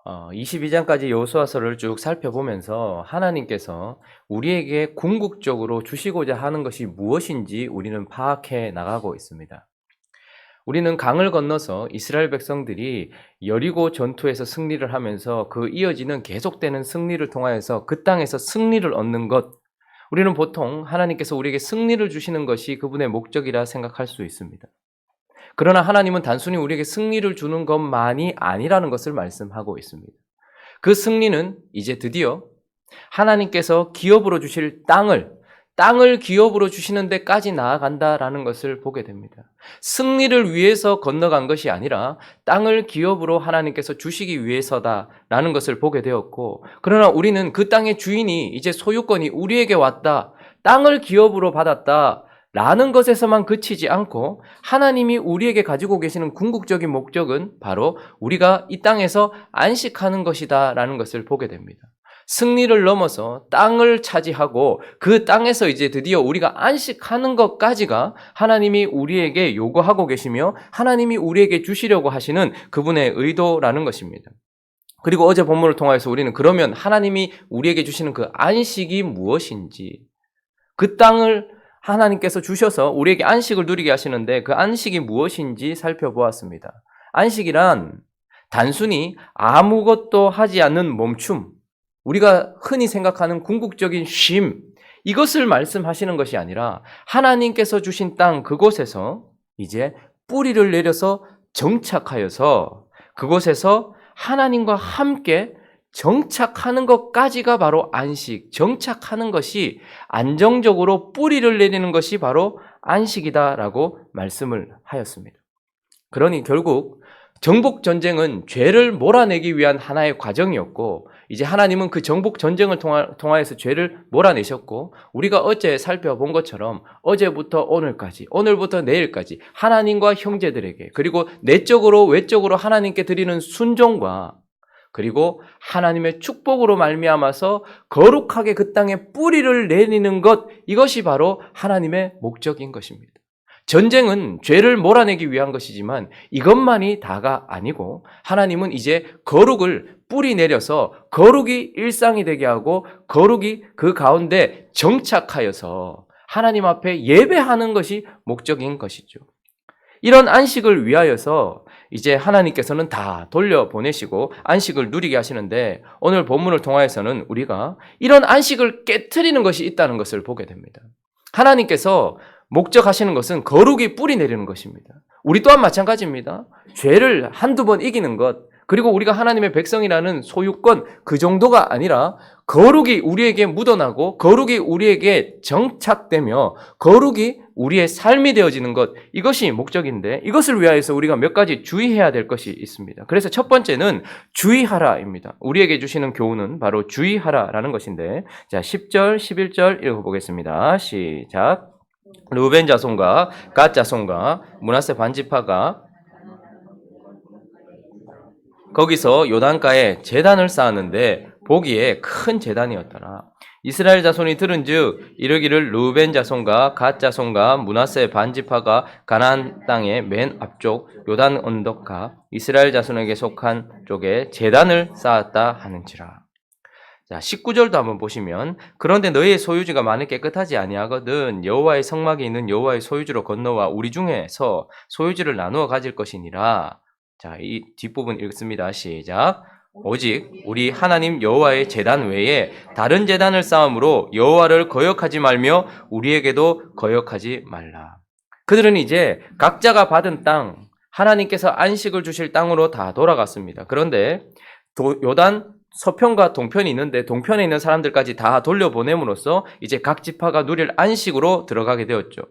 22장까지 여호수아서를 쭉 살펴보면서 하나님께서 우리에게 궁극적으로 주시고자 하는 것이 무엇인지 우리는 파악해 나가고 있습니다. 우리는 강을 건너서 이스라엘 백성들이 여리고 전투에서 승리를 하면서 그 이어지는 계속되는 승리를 통하여서 그 땅에서 승리를 얻는 것, 우리는 보통 하나님께서 우리에게 승리를 주시는 것이 그분의 목적이라 생각할 수 있습니다. 그러나 하나님은 단순히 우리에게 승리를 주는 것만이 아니라는 것을 말씀하고 있습니다. 그 승리는 이제 드디어 하나님께서 기업으로 주실 땅을 기업으로 주시는 데까지 나아간다라는 것을 보게 됩니다. 승리를 위해서 건너간 것이 아니라 땅을 기업으로 하나님께서 주시기 위해서다라는 것을 보게 되었고, 그러나 우리는 그 땅의 주인이 이제 소유권이 우리에게 왔다, 땅을 기업으로 받았다 라는 것에서만 그치지 않고 하나님이 우리에게 가지고 계시는 궁극적인 목적은 바로 우리가 이 땅에서 안식하는 것이다 라는 것을 보게 됩니다. 승리를 넘어서 땅을 차지하고 그 땅에서 이제 드디어 우리가 안식하는 것까지가 하나님이 우리에게 요구하고 계시며 하나님이 우리에게 주시려고 하시는 그분의 의도라는 것입니다. 그리고 어제 본문을 통해서 우리는 그러면 하나님이 우리에게 주시는 그 안식이 무엇인지, 그 땅을 하나님께서 주셔서 우리에게 안식을 누리게 하시는데 그 안식이 무엇인지 살펴보았습니다. 안식이란 단순히 아무것도 하지 않는 멈춤, 우리가 흔히 생각하는 궁극적인 쉼, 이것을 말씀하시는 것이 아니라 하나님께서 주신 땅 그곳에서 이제 뿌리를 내려서 정착하여서 그곳에서 하나님과 함께 정착하는 것까지가 바로 안식, 정착하는 것이 안정적으로 뿌리를 내리는 것이 바로 안식이다라고 말씀을 하였습니다. 그러니 결국 정복 전쟁은 죄를 몰아내기 위한 하나의 과정이었고, 이제 하나님은 그 정복 전쟁을 통하여서 죄를 몰아내셨고, 우리가 어제 살펴본 것처럼 어제부터 오늘까지, 오늘부터 내일까지 하나님과 형제들에게, 그리고 내적으로 외적으로 하나님께 드리는 순종과 그리고 하나님의 축복으로 말미암아서 거룩하게 그 땅에 뿌리를 내리는 것, 이것이 바로 하나님의 목적인 것입니다. 전쟁은 죄를 몰아내기 위한 것이지만 이것만이 다가 아니고 하나님은 이제 거룩을 뿌리 내려서 거룩이 일상이 되게 하고 거룩이 그 가운데 정착하여서 하나님 앞에 예배하는 것이 목적인 것이죠. 이런 안식을 위하여서 이제 하나님께서는 다 돌려보내시고 안식을 누리게 하시는데, 오늘 본문을 통하여서는 우리가 이런 안식을 깨트리는 것이 있다는 것을 보게 됩니다. 하나님께서 목적하시는 것은 거룩이 뿌리 내리는 것입니다. 우리 또한 마찬가지입니다. 죄를 한두 번 이기는 것, 그리고 우리가 하나님의 백성이라는 소유권, 그 정도가 아니라 거룩이 우리에게 묻어나고 거룩이 우리에게 정착되며 거룩이 우리의 삶이 되어지는 것, 이것이 목적인데 이것을 위하여서 우리가 몇 가지 주의해야 될 것이 있습니다. 그래서 첫 번째는 주의하라입니다. 우리에게 주시는 교훈은 바로 주의하라라는 것인데, 자 10절, 11절 읽어보겠습니다. 시작. 르우벤 자손과 갓 자손과 므낫세 반지파가 거기서 요단가에 제단을 쌓았는데 보기에 큰 제단이었더라. 이스라엘 자손이 들은즉 이르기를 르우벤 자손과 갓 자손과 므낫세 반지파가 가나안 땅의 맨 앞쪽 요단 언덕가 이스라엘 자손에게 속한 쪽에 제단을 쌓았다 하는지라. 자, 19절도 한번 보시면 그런데 너희의 소유지가 많이 깨끗하지 아니하거든 여호와의 성막이 있는 여호와의 소유지로 건너와 우리 중에서 소유지를 나누어 가질 것이니라. 자, 이 뒷부분 읽습니다. 시작. 오직 우리 하나님 여호와의 제단 외에 다른 제단을 쌓음으로 여호와를 거역하지 말며 우리에게도 거역하지 말라. 그들은 이제 각자가 받은 땅, 하나님께서 안식을 주실 땅으로 다 돌아갔습니다. 그런데 요단 서편과 동편이 있는데 동편에 있는 사람들까지 다 돌려보냄으로써 이제 각 지파가 누릴 안식으로 들어가게 되었죠.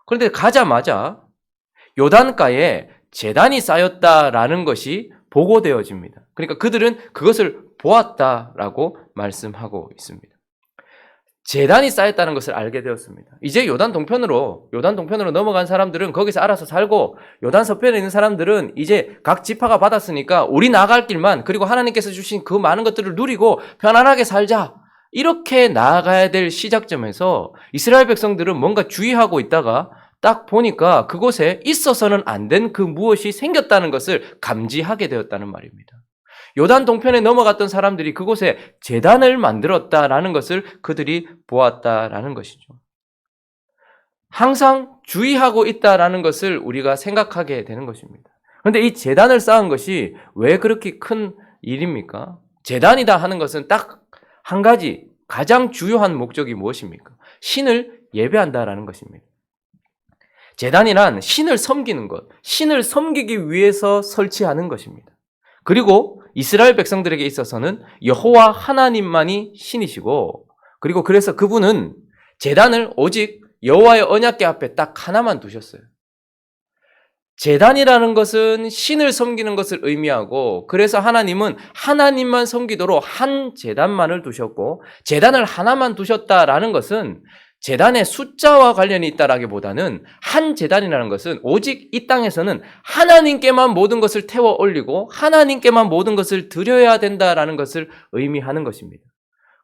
그런데 가자마자 요단가에 제단이 쌓였다라는 것이 보고되어집니다. 그러니까 그들은 그것을 보았다라고 말씀하고 있습니다. 제단이 쌓였다는 것을 알게 되었습니다. 이제 요단 동편으로 넘어간 사람들은 거기서 알아서 살고, 요단 서편에 있는 사람들은 이제 각 지파가 받았으니까 우리 나갈 길만, 그리고 하나님께서 주신 그 많은 것들을 누리고 편안하게 살자, 이렇게 나아가야 될 시작점에서 이스라엘 백성들은 뭔가 주의하고 있다가 딱 보니까 그곳에 있어서는 안 된 그 무엇이 생겼다는 것을 감지하게 되었다는 말입니다. 요단 동편에 넘어갔던 사람들이 그곳에 제단을 만들었다라는 것을 그들이 보았다라는 것이죠. 항상 주의하고 있다라는 것을 우리가 생각하게 되는 것입니다. 그런데 이 제단을 쌓은 것이 왜 그렇게 큰 일입니까? 제단이다 하는 것은 딱 한 가지 가장 주요한 목적이 무엇입니까? 신을 예배한다라는 것입니다. 제단이란 신을 섬기는 것, 신을 섬기기 위해서 설치하는 것입니다. 그리고 이스라엘 백성들에게 있어서는 여호와 하나님만이 신이시고, 그리고 그래서 그분은 제단을 오직 여호와의 언약궤 앞에 딱 하나만 두셨어요. 제단이라는 것은 신을 섬기는 것을 의미하고, 그래서 하나님은 하나님만 섬기도록 한 제단만을 두셨고, 제단을 하나만 두셨다라는 것은 제단의 숫자와 관련이 있다라기보다는 한 제단이라는 것은 오직 이 땅에서는 하나님께만 모든 것을 태워 올리고 하나님께만 모든 것을 드려야 된다라는 것을 의미하는 것입니다.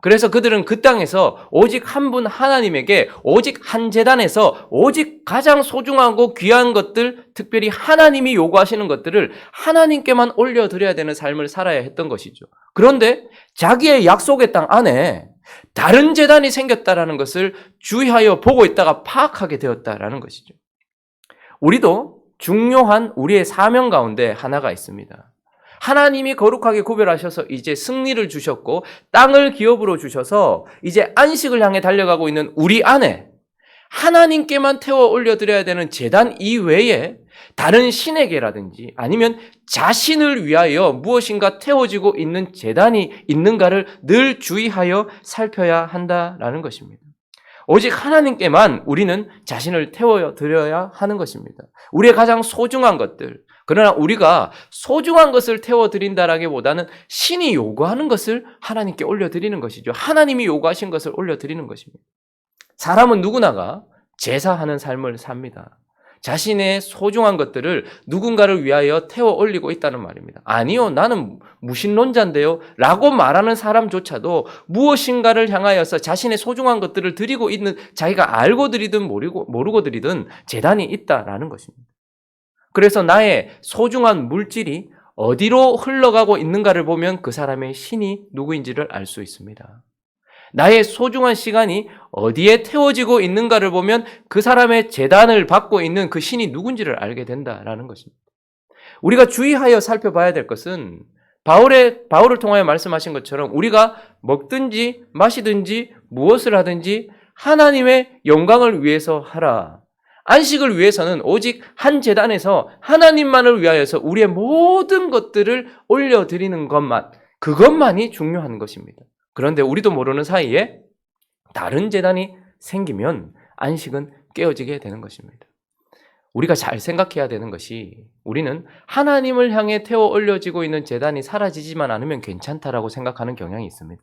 그래서 그들은 그 땅에서 오직 한 분 하나님에게 오직 한 제단에서 오직 가장 소중하고 귀한 것들, 특별히 하나님이 요구하시는 것들을 하나님께만 올려드려야 되는 삶을 살아야 했던 것이죠. 그런데 자기의 약속의 땅 안에 다른 제단이 생겼다라는 것을 주의하여 보고 있다가 파악하게 되었다라는 것이죠. 우리도 중요한 우리의 사명 가운데 하나가 있습니다. 하나님이 거룩하게 구별하셔서 이제 승리를 주셨고 땅을 기업으로 주셔서 이제 안식을 향해 달려가고 있는 우리 안에 하나님께만 태워 올려드려야 되는 제단 이외에 다른 신에게라든지 아니면 자신을 위하여 무엇인가 태워지고 있는 제단이 있는가를 늘 주의하여 살펴야 한다라는 것입니다. 오직 하나님께만 우리는 자신을 태워드려야 하는 것입니다. 우리의 가장 소중한 것들, 그러나 우리가 소중한 것을 태워드린다라기보다는 신이 요구하는 것을 하나님께 올려드리는 것이죠. 하나님이 요구하신 것을 올려드리는 것입니다. 사람은 누구나가 제사하는 삶을 삽니다. 자신의 소중한 것들을 누군가를 위하여 태워 올리고 있다는 말입니다. 아니요, 나는 무신론자인데요 라고 말하는 사람조차도 무엇인가를 향하여서 자신의 소중한 것들을 드리고 있는, 자기가 알고 드리든 모르고 드리든 제단이 있다라는 것입니다. 그래서 나의 소중한 물질이 어디로 흘러가고 있는가를 보면 그 사람의 신이 누구인지를 알 수 있습니다. 나의 소중한 시간이 어디에 태워지고 있는가를 보면 그 사람의 제단을 받고 있는 그 신이 누군지를 알게 된다라는 것입니다. 우리가 주의하여 살펴봐야 될 것은 바울을 통하여 말씀하신 것처럼 우리가 먹든지 마시든지 무엇을 하든지 하나님의 영광을 위해서 하라. 안식을 위해서는 오직 한 제단에서 하나님만을 위하여서 우리의 모든 것들을 올려드리는 것만, 그것만이 중요한 것입니다. 그런데 우리도 모르는 사이에 다른 제단이 생기면 안식은 깨어지게 되는 것입니다. 우리가 잘 생각해야 되는 것이 우리는 하나님을 향해 태워 올려지고 있는 제단이 사라지지만 않으면 괜찮다라고 생각하는 경향이 있습니다.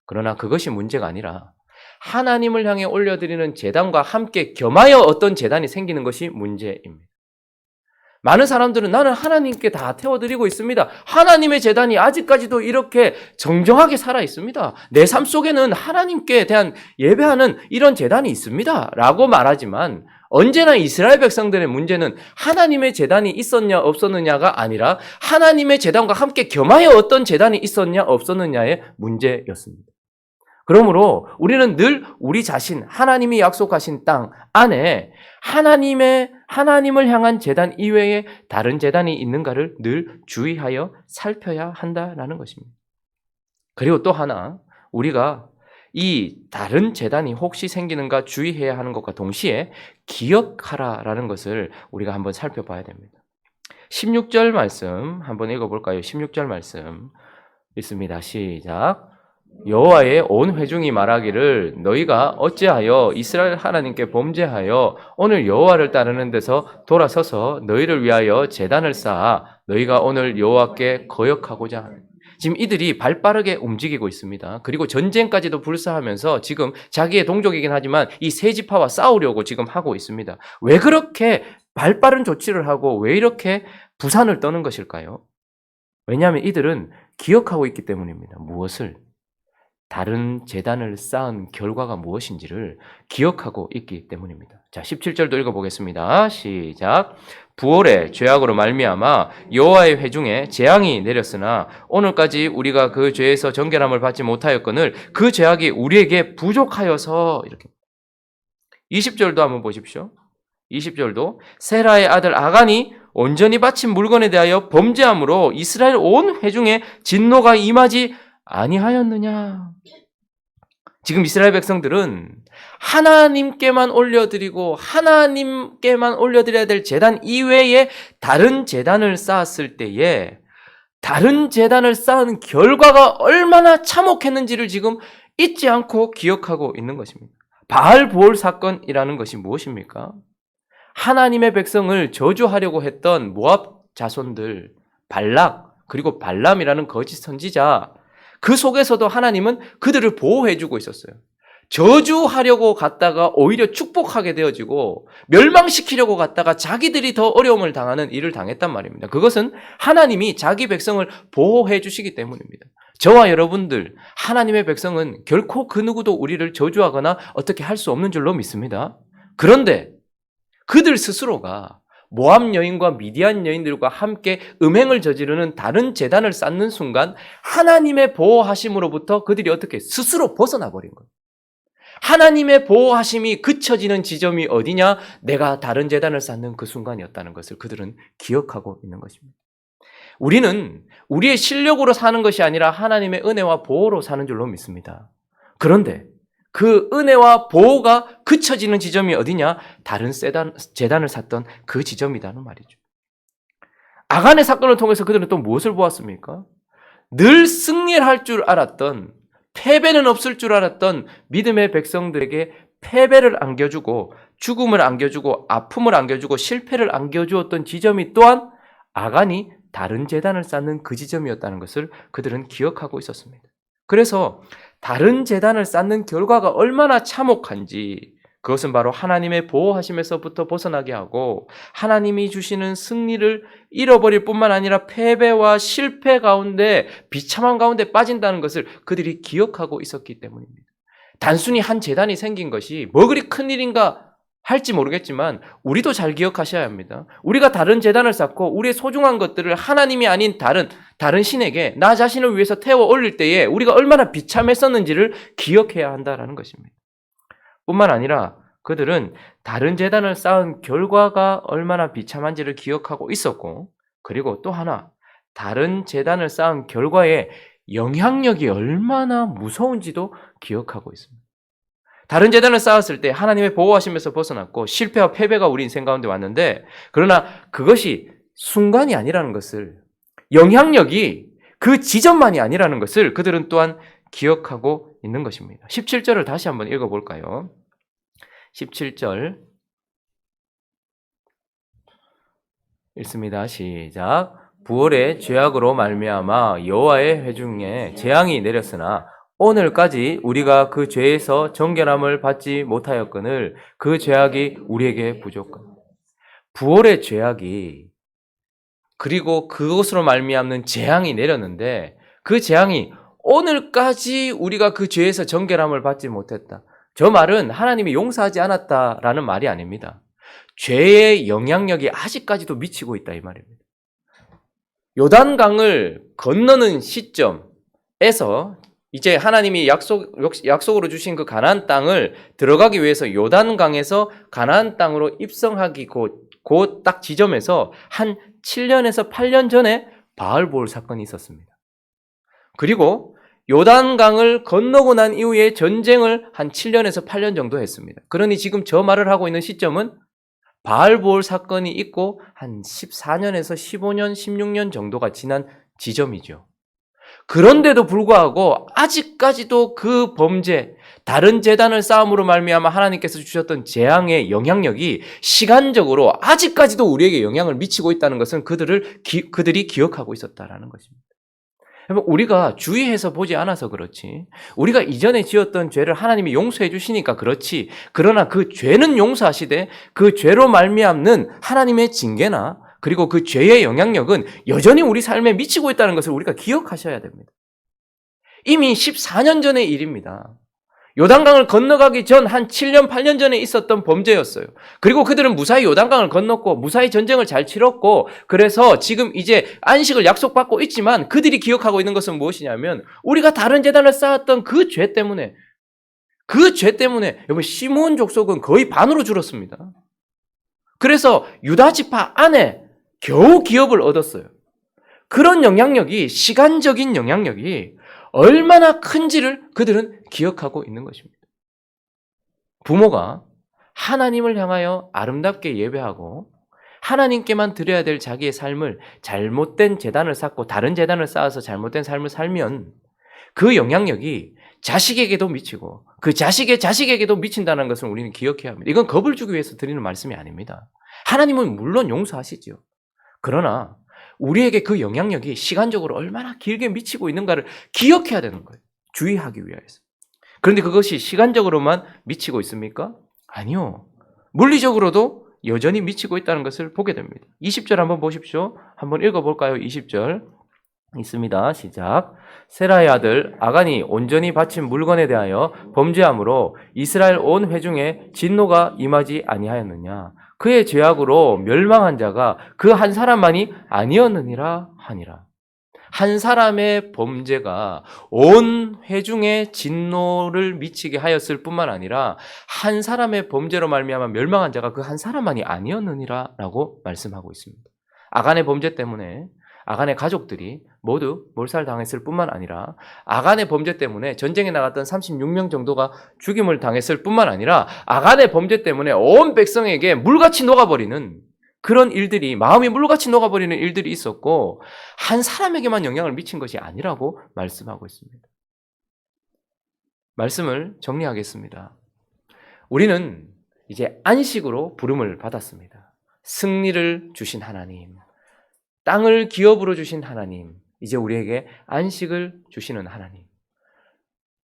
그러나 그것이 문제가 아니라 하나님을 향해 올려드리는 제단과 함께 겸하여 어떤 제단이 생기는 것이 문제입니다. 많은 사람들은 나는 하나님께 다 태워드리고 있습니다. 하나님의 제단이 아직까지도 이렇게 정정하게 살아 있습니다. 내 삶 속에는 하나님께 대한 예배하는 이런 제단이 있습니다. 라고 말하지만 언제나 이스라엘 백성들의 문제는 하나님의 제단이 있었냐 없었느냐가 아니라 하나님의 제단과 함께 겸하여 어떤 제단이 있었냐 없었느냐의 문제였습니다. 그러므로 우리는 늘 우리 자신, 하나님이 약속하신 땅 안에 하나님을 향한 제단 이외에 다른 제단이 있는가를 늘 주의하여 살펴야 한다라는 것입니다. 그리고 또 하나, 우리가 이 다른 제단이 혹시 생기는가 주의해야 하는 것과 동시에 기억하라라는 것을 우리가 한번 살펴봐야 됩니다. 16절 말씀 한번 읽어볼까요? 16절 말씀 있습니다. 시작. 여호와의 온 회중이 말하기를 너희가 어찌하여 이스라엘 하나님께 범죄하여 오늘 여호와를 따르는 데서 돌아서서 너희를 위하여 제단을 쌓아 너희가 오늘 여호와께 거역하고자 하느냐. 지금 이들이 발빠르게 움직이고 있습니다. 그리고 전쟁까지도 불사하면서 지금 자기의 동족이긴 하지만 이 세 지파와 싸우려고 지금 하고 있습니다. 왜 그렇게 발빠른 조치를 하고 왜 이렇게 부산을 떠는 것일까요? 왜냐하면 이들은 기억하고 있기 때문입니다. 무엇을? 다른 제단을 쌓은 결과가 무엇인지를 기억하고 있기 때문입니다. 자, 17절도 읽어보겠습니다. 시작. 부올의 죄악으로 말미암아 여호와의 회중에 재앙이 내렸으나 오늘까지 우리가 그 죄에서 정결함을 받지 못하였거늘 그 죄악이 우리에게 부족하여서 이렇게. 20절도 한번 보십시오. 20절도 세라의 아들 아간이 온전히 바친 물건에 대하여 범죄함으로 이스라엘 온 회중에 진노가 임하지 아니하였느냐. 지금 이스라엘 백성들은 하나님께만 올려드리고 하나님께만 올려드려야 될 제단 이외에 다른 제단을 쌓았을 때에 다른 제단을 쌓은 결과가 얼마나 참혹했는지를 지금 잊지 않고 기억하고 있는 것입니다. 바알보올 사건이라는 것이 무엇입니까? 하나님의 백성을 저주하려고 했던 모압 자손들, 발락, 그리고 발람이라는 거짓 선지자, 그 속에서도 하나님은 그들을 보호해주고 있었어요. 저주하려고 갔다가 오히려 축복하게 되어지고 멸망시키려고 갔다가 자기들이 더 어려움을 당하는 일을 당했단 말입니다. 그것은 하나님이 자기 백성을 보호해 주시기 때문입니다. 저와 여러분들, 하나님의 백성은 결코 그 누구도 우리를 저주하거나 어떻게 할 수 없는 줄로 믿습니다. 그런데 그들 스스로가 모압 여인과 미디안 여인들과 함께 음행을 저지르는 다른 제단을 쌓는 순간 하나님의 보호하심으로부터 그들이 어떻게 스스로 벗어나 버린 거예요. 하나님의 보호하심이 그쳐지는 지점이 어디냐? 내가 다른 제단을 쌓는 그 순간이었다는 것을 그들은 기억하고 있는 것입니다. 우리는 우리의 실력으로 사는 것이 아니라 하나님의 은혜와 보호로 사는 줄로 믿습니다. 그런데 그 은혜와 보호가 그쳐지는 지점이 어디냐? 다른 제단을 쌓던 그 지점이라는 말이죠. 아간의 사건을 통해서 그들은 또 무엇을 보았습니까? 늘 승리를 할 줄 알았던, 패배는 없을 줄 알았던 믿음의 백성들에게 패배를 안겨주고 죽음을 안겨주고 아픔을 안겨주고 실패를 안겨주었던 지점이 또한 아간이 다른 제단을 쌓는 그 지점이었다는 것을 그들은 기억하고 있었습니다. 그래서 다른 제단을 쌓는 결과가 얼마나 참혹한지 그것은 바로 하나님의 보호하심에서부터 벗어나게 하고 하나님이 주시는 승리를 잃어버릴 뿐만 아니라 패배와 실패 가운데 비참한 가운데 빠진다는 것을 그들이 기억하고 있었기 때문입니다. 단순히 한 제단이 생긴 것이 뭐 그리 큰일인가 할지 모르겠지만 우리도 잘 기억하셔야 합니다. 우리가 다른 제단을 쌓고 우리의 소중한 것들을 하나님이 아닌 다른 신에게 나 자신을 위해서 태워 올릴 때에 우리가 얼마나 비참했었는지를 기억해야 한다는 것입니다. 뿐만 아니라 그들은 다른 제단을 쌓은 결과가 얼마나 비참한지를 기억하고 있었고 그리고 또 하나 다른 제단을 쌓은 결과의 영향력이 얼마나 무서운지도 기억하고 있습니다. 다른 제단을 쌓았을 때 하나님의 보호하심에서 벗어났고 실패와 패배가 우리 인생 가운데 왔는데 그러나 그것이 순간이 아니라는 것을 영향력이 그 지점만이 아니라는 것을 그들은 또한 기억하고 있는 것입니다. 17절을 다시 한번 읽어볼까요? 17절 읽습니다. 시작. 부올의 죄악으로 말미암아 여호와의 회중에 재앙이 내렸으나 오늘까지 우리가 그 죄에서 정결함을 받지 못하였거늘 그 죄악이 우리에게 부족하다. 부올의 죄악이 그리고 그것으로 말미암는 재앙이 내렸는데 그 재앙이 오늘까지 우리가 그 죄에서 정결함을 받지 못했다. 저 말은 하나님이 용서하지 않았다라는 말이 아닙니다. 죄의 영향력이 아직까지도 미치고 있다 이 말입니다. 요단강을 건너는 시점에서 이제 하나님이 약속으로 주신 그 가나안 땅을 들어가기 위해서 요단강에서 가나안 땅으로 입성하기 그 딱 지점에서 한 7년에서 8년 전에 바알보올 사건이 있었습니다. 그리고 요단강을 건너고 난 이후에 전쟁을 한 7년에서 8년 정도 했습니다. 그러니 지금 저 말을 하고 있는 시점은 바알보올 사건이 있고 한 14년에서 15년, 16년 정도가 지난 지점이죠. 그런데도 불구하고 아직까지도 그 범죄, 다른 제단을 쌓음으로 말미암아 하나님께서 주셨던 재앙의 영향력이 시간적으로 아직까지도 우리에게 영향을 미치고 있다는 것은 그들이 기억하고 있었다라는 것입니다. 우리가 주의해서 보지 않아서 그렇지, 우리가 이전에 지었던 죄를 하나님이 용서해 주시니까 그렇지, 그러나 그 죄는 용서하시되 그 죄로 말미암는 하나님의 징계나 그리고 그 죄의 영향력은 여전히 우리 삶에 미치고 있다는 것을 우리가 기억하셔야 됩니다. 이미 14년 전의 일입니다. 요단강을 건너가기 전 한 7년, 8년 전에 있었던 범죄였어요. 그리고 그들은 무사히 요단강을 건넜고 무사히 전쟁을 잘 치렀고 그래서 지금 이제 안식을 약속받고 있지만 그들이 기억하고 있는 것은 무엇이냐면 우리가 다른 제단을 쌓았던 그 죄 때문에 여러분 시므온 족속은 거의 반으로 줄었습니다. 그래서 유다 지파 안에 겨우 기업을 얻었어요. 그런 영향력이 시간적인 영향력이 얼마나 큰지를 그들은 기억하고 있는 것입니다. 부모가 하나님을 향하여 아름답게 예배하고 하나님께만 드려야 될 자기의 삶을 잘못된 제단을 쌓고 다른 제단을 쌓아서 잘못된 삶을 살면 그 영향력이 자식에게도 미치고 그 자식의 자식에게도 미친다는 것을 우리는 기억해야 합니다. 이건 겁을 주기 위해서 드리는 말씀이 아닙니다. 하나님은 물론 용서하시죠. 그러나 우리에게 그 영향력이 시간적으로 얼마나 길게 미치고 있는가를 기억해야 되는 거예요. 주의하기 위해서. 그런데 그것이 시간적으로만 미치고 있습니까? 아니요. 물리적으로도 여전히 미치고 있다는 것을 보게 됩니다. 20절 한번 보십시오. 한번 읽어볼까요? 20절 있습니다. 시작. 세라의 아들 아간이 온전히 바친 물건에 대하여 범죄함으로 이스라엘 온 회중에 진노가 임하지 아니하였느냐. 그의 죄악으로 멸망한 자가 그 한 사람만이 아니었느니라 하니라. 한 사람의 범죄가 온 회중의 진노를 미치게 하였을 뿐만 아니라 한 사람의 범죄로 말미암아 멸망한 자가 그 한 사람만이 아니었느니라라고 말씀하고 있습니다. 아간의 범죄 때문에 아간의 가족들이 모두 몰살당했을 뿐만 아니라 아간의 범죄 때문에 전쟁에 나갔던 36명 정도가 죽임을 당했을 뿐만 아니라 아간의 범죄 때문에 온 백성에게 물같이 녹아버리는 그런 일들이 마음이 물같이 녹아버리는 일들이 있었고 한 사람에게만 영향을 미친 것이 아니라고 말씀하고 있습니다. 말씀을 정리하겠습니다. 우리는 이제 안식으로 부름을 받았습니다. 승리를 주신 하나님, 땅을 기업으로 주신 하나님, 이제 우리에게 안식을 주시는 하나님.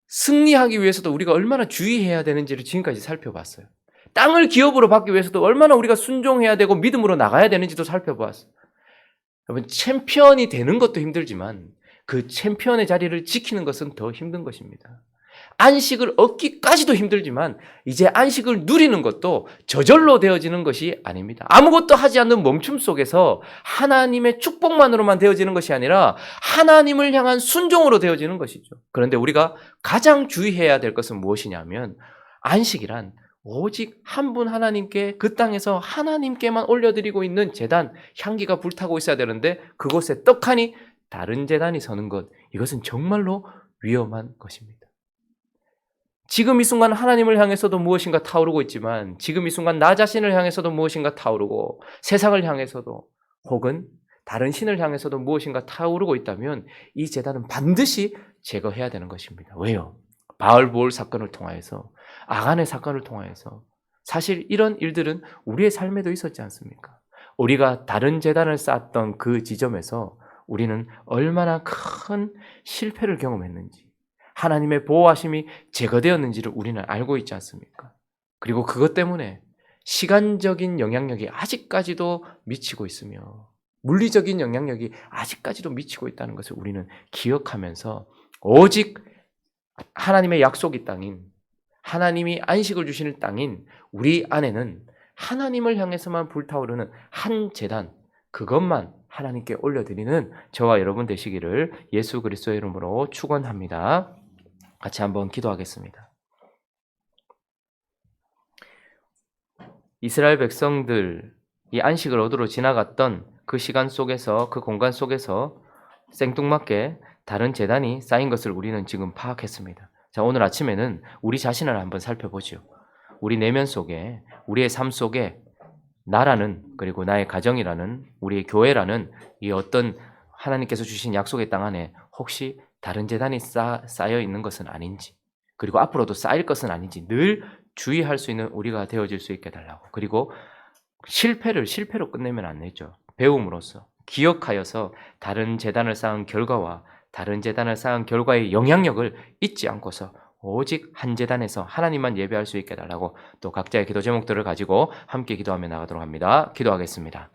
승리하기 위해서도 우리가 얼마나 주의해야 되는지를 지금까지 살펴봤어요. 땅을 기업으로 받기 위해서도 얼마나 우리가 순종해야 되고 믿음으로 나가야 되는지도 살펴보았어요. 여러분, 챔피언이 되는 것도 힘들지만 그 챔피언의 자리를 지키는 것은 더 힘든 것입니다. 안식을 얻기까지도 힘들지만 이제 안식을 누리는 것도 저절로 되어지는 것이 아닙니다. 아무것도 하지 않는 멈춤 속에서 하나님의 축복만으로만 되어지는 것이 아니라 하나님을 향한 순종으로 되어지는 것이죠. 그런데 우리가 가장 주의해야 될 것은 무엇이냐면 안식이란 오직 한 분 하나님께 그 땅에서 하나님께만 올려드리고 있는 제단, 향기가 불타고 있어야 되는데 그곳에 떡하니 다른 제단이 서는 것, 이것은 정말로 위험한 것입니다. 지금 이 순간 하나님을 향해서도 무엇인가 타오르고 있지만 지금 이 순간 나 자신을 향해서도 무엇인가 타오르고 세상을 향해서도 혹은 다른 신을 향해서도 무엇인가 타오르고 있다면 이 제단은 반드시 제거해야 되는 것입니다. 왜요? 바알보올 사건을 통하여서 아간의 사건을 통하여서 사실 이런 일들은 우리의 삶에도 있었지 않습니까? 우리가 다른 제단을 쌓았던 그 지점에서 우리는 얼마나 큰 실패를 경험했는지 하나님의 보호하심이 제거되었는지를 우리는 알고 있지 않습니까? 그리고 그것 때문에 시간적인 영향력이 아직까지도 미치고 있으며 물리적인 영향력이 아직까지도 미치고 있다는 것을 우리는 기억하면서 오직 하나님의 약속이 땅인 하나님이 안식을 주시는 땅인 우리 안에는 하나님을 향해서만 불타오르는 한 제단 그것만 하나님께 올려드리는 저와 여러분 되시기를 예수 그리스도의 이름으로 축원합니다. 같이 한번 기도하겠습니다. 이스라엘 백성들이 안식을 얻으러 지나갔던 그 시간 속에서 그 공간 속에서 생뚱맞게 다른 제단이 쌓인 것을 우리는 지금 파악했습니다. 자, 오늘 아침에는 우리 자신을 한번 살펴보죠. 우리 내면 속에 우리의 삶 속에 나라는 그리고 나의 가정이라는 우리의 교회라는 이 어떤 하나님께서 주신 약속의 땅 안에 혹시 다른 제단이 쌓여 있는 것은 아닌지 그리고 앞으로도 쌓일 것은 아닌지 늘 주의할 수 있는 우리가 되어질 수 있게 해달라고. 그리고 실패를 실패로 끝내면 안 되죠. 배움으로써 기억하여서 다른 제단을 쌓은 결과와 다른 제단을 쌓은 결과의 영향력을 잊지 않고서 오직 한 제단에서 하나님만 예배할 수 있게 해달라고 또 각자의 기도 제목들을 가지고 함께 기도하며 나가도록 합니다. 기도하겠습니다.